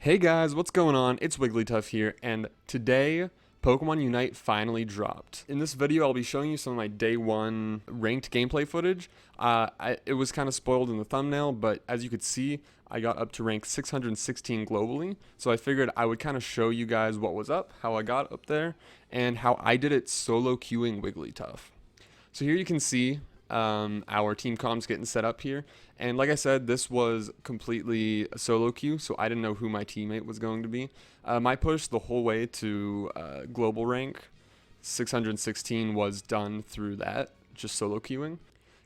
Hey guys, what's going on? It's Wigglytuff here, and today Pokemon Unite finally dropped. In this video, I'll be showing you some of my day one ranked gameplay footage. It was kind of spoiled in the thumbnail, but as you could see, I got up to rank 616 globally, so I figured I would kind of show you guys what was up, how I got up there, and how I did it solo queuing Wigglytuff. So here you can see our team comms getting set up here. And like I said, this was completely a solo queue, so I didn't know who my teammate was going to be. My push the whole way to global rank 616 was done through that, just solo queuing.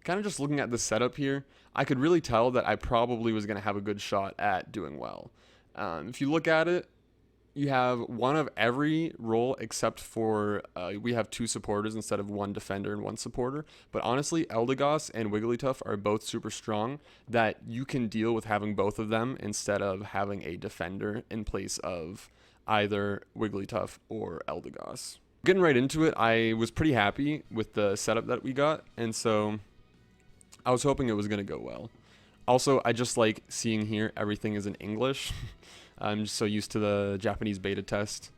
Kind of just looking at the setup here, I could really tell that I probably was going to have a good shot at doing well. If you look at it, you have one of every role except for we have two supporters instead of one defender and one supporter. But honestly, Eldegoss and Wigglytuff are both super strong that you can deal with having both of them instead of having a defender in place of either Wigglytuff or Eldegoss. Getting right into it, I was pretty happy with the setup that we got, and so I was hoping it was going to go well. Also, I just like seeing here everything is in English. I'm just so used to the Japanese beta test.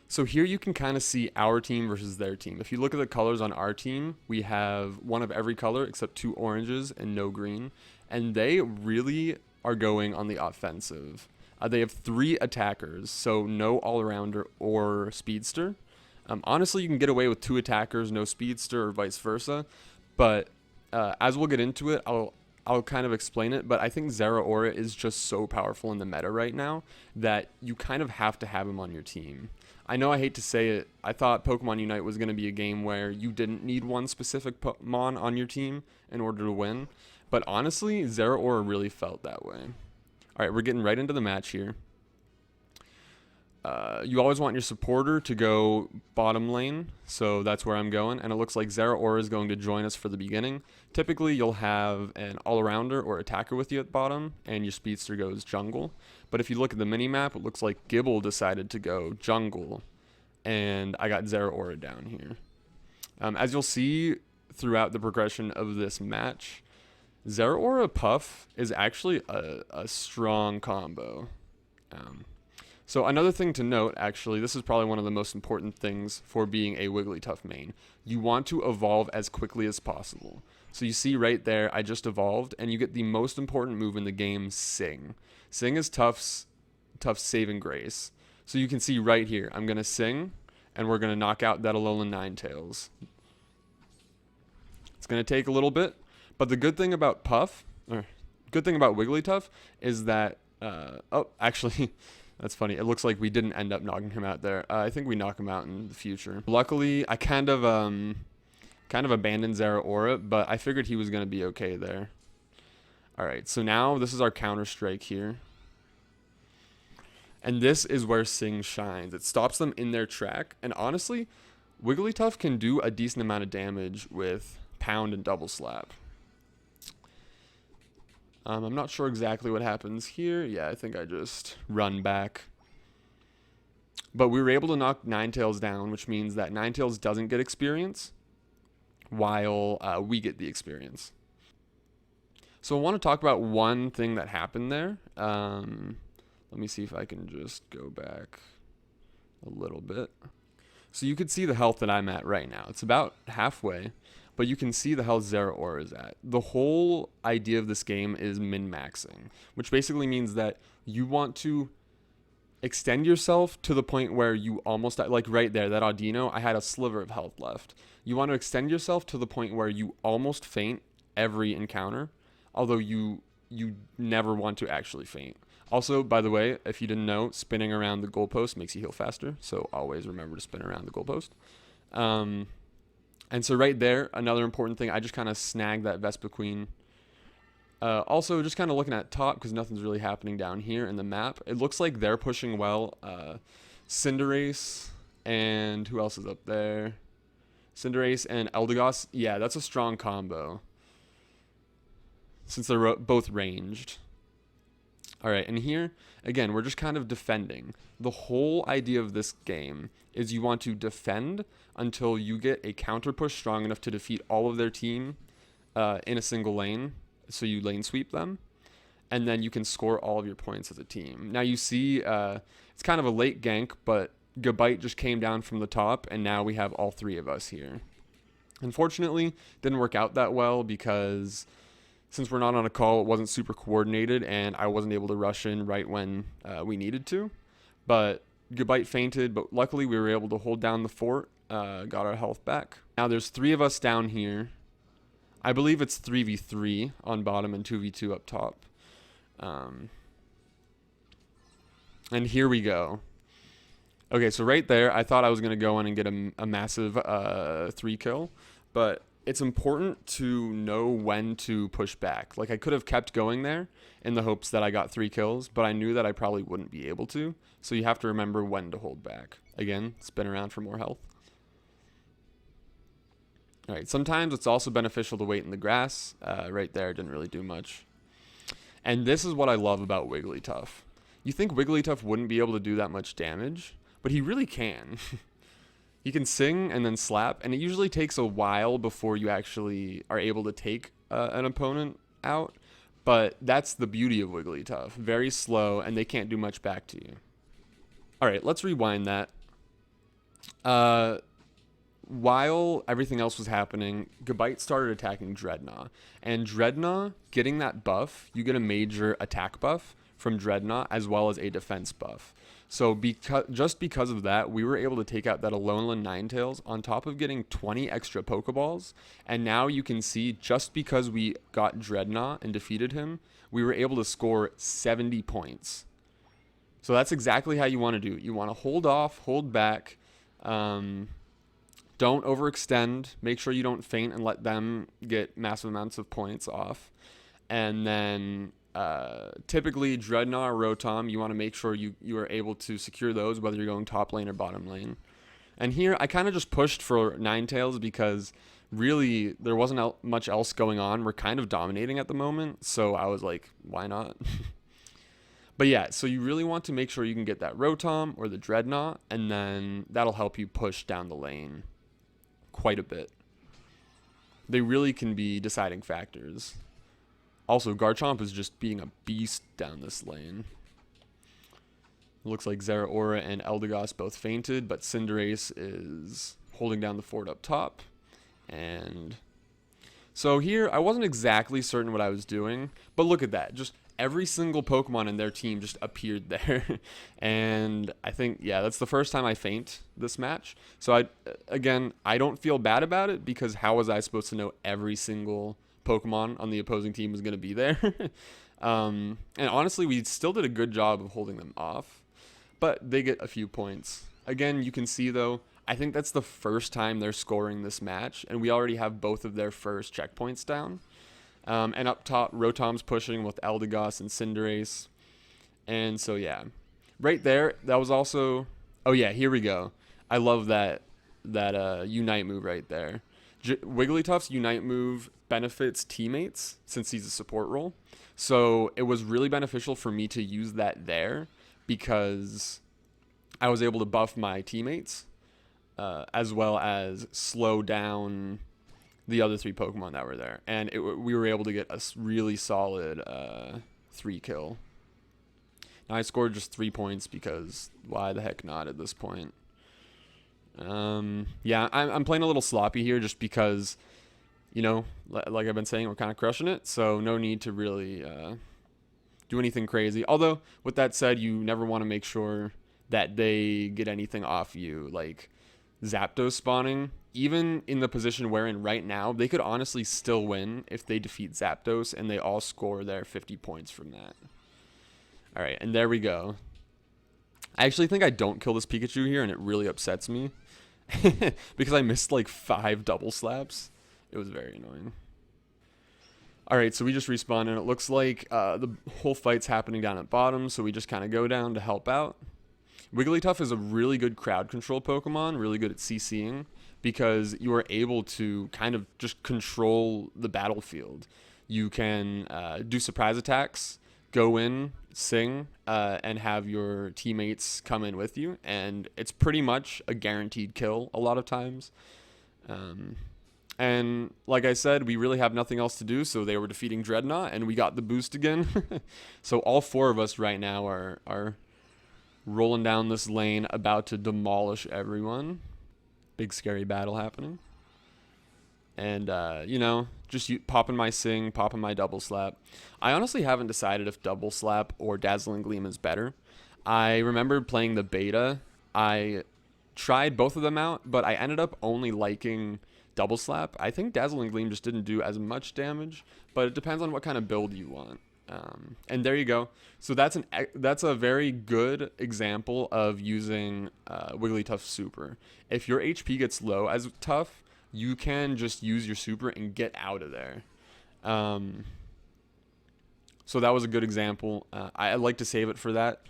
So here you can kind of see our team versus their team. If you look at the colors on our team, we have one of every color except two oranges and no green. And they really are going on the offensive. They have three attackers, so no all-arounder or speedster. Honestly, you can get away with two attackers, no speedster, or vice versa. But as we'll get into it, I'll kind of explain it, but I think Zeraora is just so powerful in the meta right now that you kind of have to have him on your team. I know I hate to say it, I thought Pokemon Unite was going to be a game where you didn't need one specific Pokemon on your team in order to win, but honestly, Zeraora really felt that way. Alright, we're getting right into the match here. You always want your supporter to go bottom lane, so that's where I'm going, and it looks like Zeraora is going to join us for the beginning. Typically, you'll have an all-arounder or attacker with you at bottom, and your speedster goes jungle. But if you look at the mini-map, it looks like Gibble decided to go jungle, and I got Zeraora down here. As you'll see throughout the progression of this match, Zeraora Puff is actually a strong combo. So another thing to note, actually, this is probably one of the most important things for being a Wigglytuff main. You want to evolve as quickly as possible. So you see right there, I just evolved, and you get the most important move in the game, Sing. Sing is Tuff's saving grace. So you can see right here, I'm going to Sing, and we're going to knock out that Alolan Ninetales. It's going to take a little bit, but the good thing about Wigglytuff is that, oh, actually... That's funny. It looks like we didn't end up knocking him out there. I think we knock him out in the future. Luckily, I kind of abandoned Zeraora, but I figured he was going to be okay there. All right, so now this is our counter strike here. And this is where Sing shines. It stops them in their track. And honestly, Wigglytuff can do a decent amount of damage with Pound and Double Slap. I'm not sure exactly what happens here. Yeah, I think I just run back. But we were able to knock Ninetales down, which means that Ninetales doesn't get experience while we get the experience. So I want to talk about one thing that happened there. Let me see if I can just go back a little bit. So you could see the health that I'm at right now. It's about halfway. But you can see the health Zeraora is at. The whole idea of this game is min-maxing, which basically means that you want to extend yourself to the point where you almost, like right there, that Audino, I had a sliver of health left. You want to extend yourself to the point where you almost faint every encounter, although you never want to actually faint. Also, by the way, if you didn't know, spinning around the goalpost makes you heal faster, so always remember to spin around the goalpost. And so right there, another important thing, I just kind of snagged that Vespiquen. Also, just kind of looking at top, because nothing's really happening down here in the map. It looks like they're pushing well. Cinderace, and who else is up there? Cinderace and Eldegoss. Yeah, that's a strong combo, since they're both ranged. All right, and here, again, we're just kind of defending. The whole idea of this game is you want to defend until you get a counter push strong enough to defeat all of their team in a single lane, so you lane sweep them. and then you can score all of your points as a team. Now you see it's kind of a late gank, but Gabite just came down from the top, and now we have all 3 of us here. Unfortunately, didn't work out that well because since we're not on a call, it wasn't super coordinated, and I wasn't able to rush in right when we needed to. But Gabite fainted, but luckily we were able to hold down the fort, got our health back. Now there's 3 of us down here. I believe it's 3v3 on bottom and 2v2 up top. And here we go. Okay, so right there, I thought I was going to go in and get a massive 3 kill, but it's important to know when to push back. Like, I could have kept going there in the hopes that I got 3 kills, but I knew that I probably wouldn't be able to, so you have to remember when to hold back. Again, spin around for more health. All right, sometimes it's also beneficial to wait in the grass. Right there, didn't really do much. And this is what I love about Wigglytuff. You think Wigglytuff wouldn't be able to do that much damage, but he really can. He can sing and then slap, and it usually takes a while before you actually are able to take an opponent out, but that's the beauty of Wigglytuff. Very slow, and they can't do much back to you. All right, let's rewind that. While everything else was happening, Gabite started attacking Dreadnought. And Dreadnought, getting that buff, you get a major attack buff from Dreadnought as well as a defense buff. So just because of that, we were able to take out that Alolan Ninetales on top of getting 20 extra Pokeballs. And now you can see, just because we got Dreadnought and defeated him, we were able to score 70 points. So that's exactly how you want to do it. You want to hold off, hold back, don't overextend. Make sure you don't faint and let them get massive amounts of points off. And then typically Dreadnought or Rotom, you want to make sure you are able to secure those, whether you're going top lane or bottom lane. And here I kind of just pushed for Ninetales because really there wasn't much else going on. We're kind of dominating at the moment, so I was like, why not? But yeah, so you really want to make sure you can get that Rotom or the Dreadnought, and then that'll help you push down the lane quite a bit. They really can be deciding factors. Also, Garchomp is just being a beast down this lane. It looks like Zeraora and Eldegoss both fainted, but Cinderace is holding down the fort up top. And so here, I wasn't exactly certain what I was doing, but look at that. Just every single Pokemon in their team just appeared there. And I think, yeah, that's the first time I faint this match. So I don't feel bad about it, because how was I supposed to know every single Pokemon on the opposing team was going to be there? And honestly, we still did a good job of holding them off, but they get a few points. Again, you can see though, I think that's the first time they're scoring this match, and we already have both of their first checkpoints down. And up top, Rotom's pushing with Eldegoss and Cinderace. And so, yeah. Right there, that was also... Oh, yeah, here we go. I love that Unite move right there. Wigglytuff's Unite move benefits teammates since he's a support role. So it was really beneficial for me to use that there, because I was able to buff my teammates as well as slow down the other 3 Pokemon that were there. And we were able to get a really solid 3 kill. Now, I scored just 3 points because why the heck not at this point? Yeah, I'm playing a little sloppy here just because, you know, like I've been saying, we're kind of crushing it. So no need to really do anything crazy. Although, with that said, you never want to make sure that they get anything off you. Like Zapdos spawning, even in the position we're in right now, they could honestly still win if they defeat Zapdos and they all score their 50 points from that. All right, and there we go. I actually think I don't kill this Pikachu here, and it really upsets me because I missed like 5 double slaps. It was very annoying. All right, so we just respawned, and it looks like the whole fight's happening down at bottom, so we just kind of go down to help out. Wigglytuff is a really good crowd control Pokemon, really good at CCing, because you are able to kind of just control the battlefield. You can do surprise attacks, go in, sing, and have your teammates come in with you, and it's pretty much a guaranteed kill a lot of times. And like I said, we really have nothing else to do, so they were defeating Dreadnought, and we got the boost again. So all four of us right now are rolling down this lane, about to demolish everyone. Big scary battle happening. And, you know, just popping my Sing, popping my Double Slap. I honestly haven't decided if Double Slap or Dazzling Gleam is better. I remember playing the beta. I tried both of them out, but I ended up only liking Double Slap. I think Dazzling Gleam just didn't do as much damage, but it depends on what kind of build you want. And there you go. So that's a very good example of using Wigglytuff Super. If your HP gets low as Tough, you can just use your Super and get out of there. So that was a good example. I like to save it for that.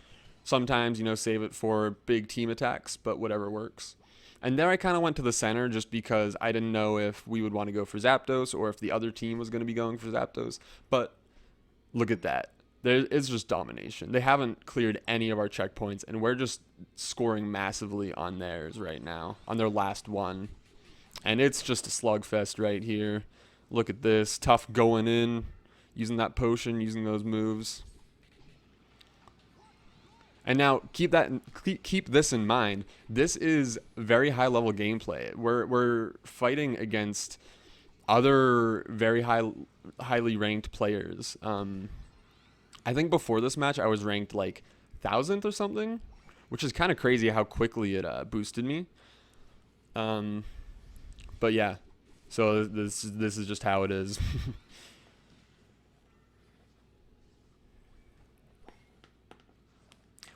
Sometimes, you know, save it for big team attacks, but whatever works. And there I kind of went to the center just because I didn't know if we would want to go for Zapdos or if the other team was going to be going for Zapdos. But look at that. It's just domination. They haven't cleared any of our checkpoints, and we're just scoring massively on theirs right now, on their last one. And it's just a slugfest right here. Look at this. Tough going in, using that potion, using those moves. And now keep this in mind. This is very high level gameplay. We're fighting against other very highly ranked players. I think before this match I was ranked like 1000th or something, which is kind of crazy how quickly it boosted me. But yeah, so this is just how it is.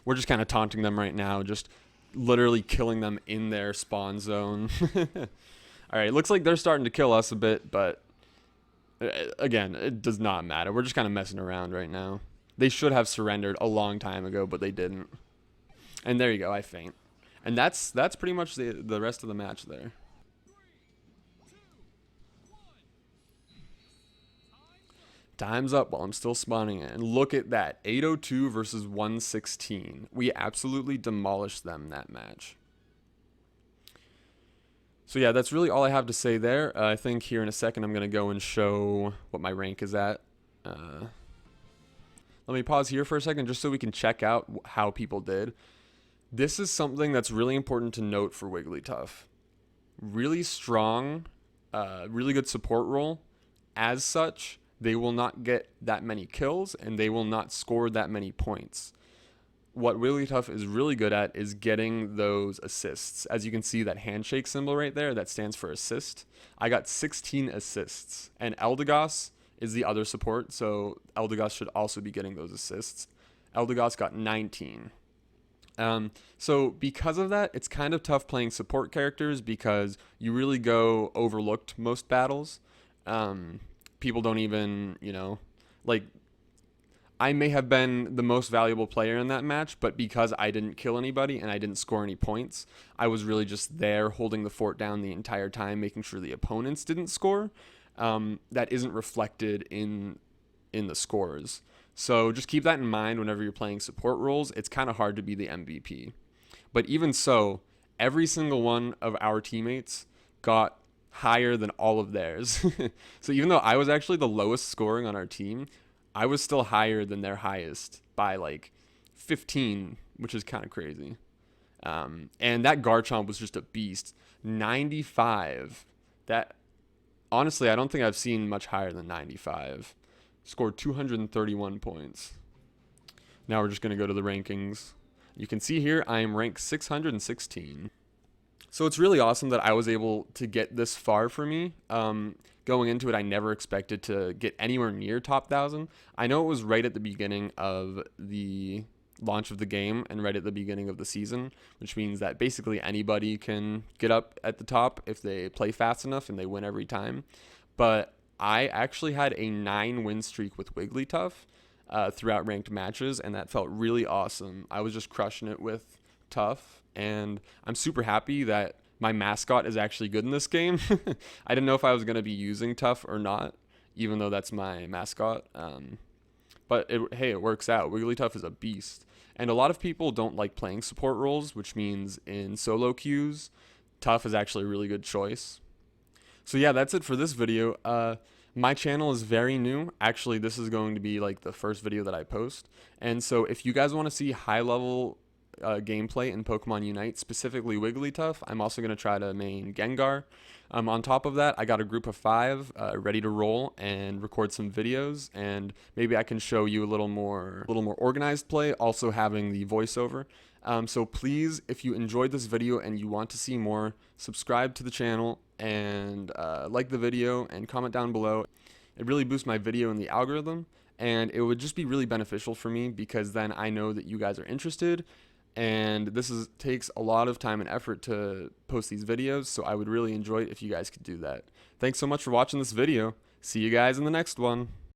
We're just kind of taunting them right now, just literally killing them in their spawn zone. All right, looks like they're starting to kill us a bit, but again, it does not matter. We're just kind of messing around right now. They should have surrendered a long time ago, but they didn't. And there you go, I faint. And that's pretty much the rest of the match there. Time's up while I'm still spawning in. And look at that. 802 versus 116. We absolutely demolished them that match. So yeah, that's really all I have to say there. I think here in a second I'm going to go and show what my rank is at. Let me pause here for a second just so we can check out how people did. This is something that's really important to note for Wigglytuff. Really strong, really good support role. As such, they will not get that many kills, and they will not score that many points. What Wigglytuff is really good at is getting those assists. As you can see, that handshake symbol right there, that stands for assist. I got 16 assists, and Eldegoss is the other support, so Eldegoss should also be getting those assists. Eldegoss got 19. So because of that, it's kind of tough playing support characters because you really go overlooked most battles. People don't even, you know, like, I may have been the most valuable player in that match, but because I didn't kill anybody and I didn't score any points, I was really just there holding the fort down the entire time, making sure the opponents didn't score. That isn't reflected in the scores. So just keep that in mind whenever you're playing support roles. It's kind of hard to be the MVP. But even so, every single one of our teammates got higher than all of theirs. So even though I was actually the lowest scoring on our team, I was still higher than their highest by like 15, which is kind of crazy. And that Garchomp was just a beast. 95. That, honestly, I don't think I've seen much higher than 95. Scored 231 points. Now we're just going to go to the rankings. You can see here I am ranked 616. So it's really awesome that I was able to get this far for me. Going into it, I never expected to get anywhere near top 1,000. I know it was right at the beginning of the launch of the game and right at the beginning of the season, which means that basically anybody can get up at the top if they play fast enough and they win every time. But I actually had a 9-win streak with Wigglytuff throughout ranked matches, and that felt really awesome. I was just crushing it with Tough, and I'm super happy that my mascot is actually good in this game. I didn't know if I was going to be using Tough or not, even though that's my mascot. But hey, it works out. Wigglytuff is a beast. And a lot of people don't like playing support roles, which means in solo queues, Tough is actually a really good choice. So yeah, that's it for this video. My channel is very new. Actually, this is going to be like the first video that I post. And so if you guys want to see high level gameplay in Pokemon Unite, specifically Wigglytuff, I'm also going to try to main Gengar. On top of that, I got a group of 5 ready to roll and record some videos, and maybe I can show you a little more organized play, also having the voiceover. So please, if you enjoyed this video and you want to see more, subscribe to the channel and like the video and comment down below. It really boosts my video in the algorithm, and it would just be really beneficial for me because then I know that you guys are interested. And this takes a lot of time and effort to post these videos, so I would really enjoy it if you guys could do that. Thanks so much for watching this video. See you guys in the next one.